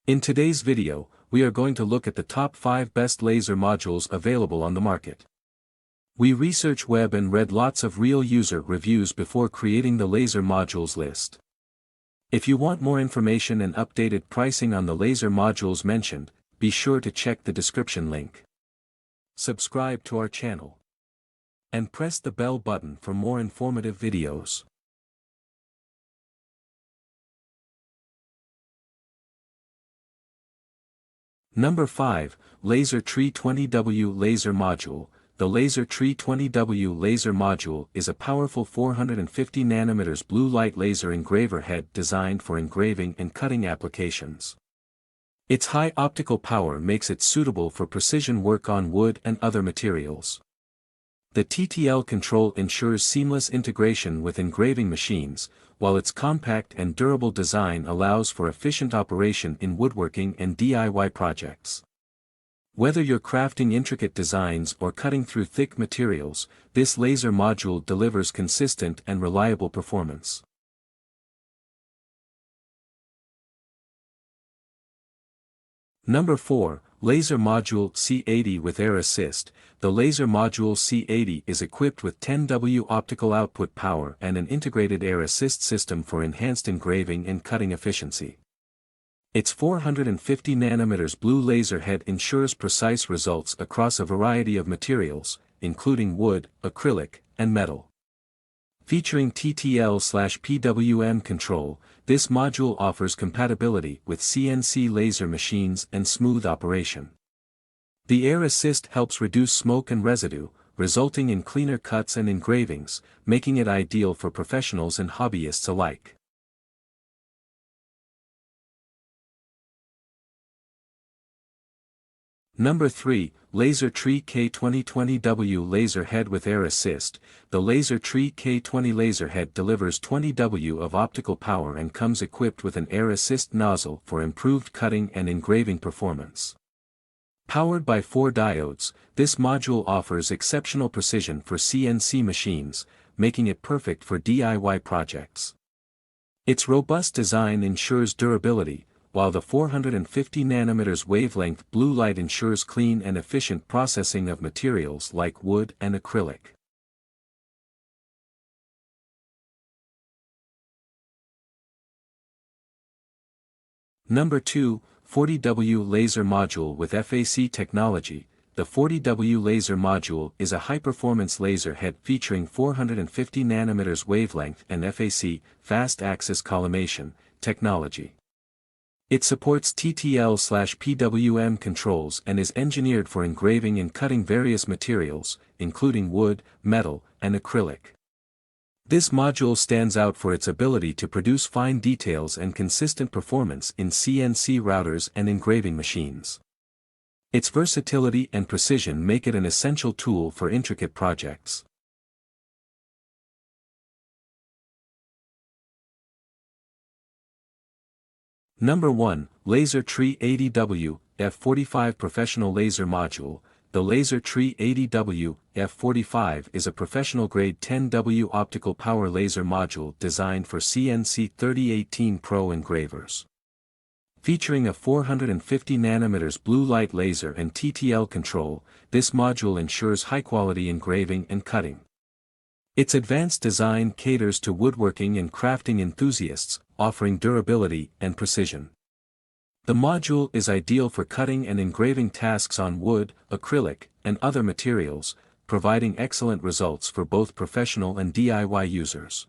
In today's video, we are going to look at the top 5 best laser modules available on the market. We researched web and read lots of real user reviews before creating the laser modules list. If you want more information and updated pricing on the laser modules mentioned, be sure to check the description link. Subscribe to our channel. And press the bell button for more informative videos. Number 5, Laser Tree 20W Laser Module. The Laser Tree 20W Laser Module is a powerful 450 nm blue light laser engraver head designed for engraving and cutting applications. Its high optical power makes it suitable for precision work on wood and other materials. The TTL control ensures seamless integration with engraving machines, while its compact and durable design allows for efficient operation in woodworking and DIY projects. Whether you're crafting intricate designs or cutting through thick materials, this laser module delivers consistent and reliable performance. Number 4, Laser Module C80 with Air Assist. The Laser Module C80 is equipped with 10W optical output power and an integrated air assist system for enhanced engraving and cutting efficiency. Its 450 nm blue laser head ensures precise results across a variety of materials, including wood, acrylic, and metal. Featuring TTL/PWM control, this module offers compatibility with CNC laser machines and smooth operation. The air assist helps reduce smoke and residue, resulting in cleaner cuts and engravings, making it ideal for professionals and hobbyists alike. Number 3, Laser Tree K2020W Laser Head with Air Assist. The Laser Tree K20 laser head delivers 20W of optical power and comes equipped with an air assist nozzle for improved cutting and engraving performance. Powered by 4 diodes, this module offers exceptional precision for CNC machines, making it perfect for DIY projects. Its robust design ensures durability, while the 450 nm wavelength blue light ensures clean and efficient processing of materials like wood and acrylic. Number 2, 40W Laser Module with FAC Technology. The 40W laser module is a high-performance laser head featuring 450 nm wavelength and FAC, fast axis collimation, technology. It supports TTL/PWM controls and is engineered for engraving and cutting various materials, including wood, metal, and acrylic. This module stands out for its ability to produce fine details and consistent performance in CNC routers and engraving machines. Its versatility and precision make it an essential tool for intricate projects. Number 1, Laser Tree 80W F45 Professional Laser Module. The Laser Tree 80W F45 is a professional-grade 10W optical power laser module designed for CNC 3018 Pro engravers. Featuring a 450 nm blue light laser and TTL control, this module ensures high-quality engraving and cutting. Its advanced design caters to woodworking and crafting enthusiasts, offering durability and precision. The module is ideal for cutting and engraving tasks on wood, acrylic, and other materials, providing excellent results for both professional and DIY users.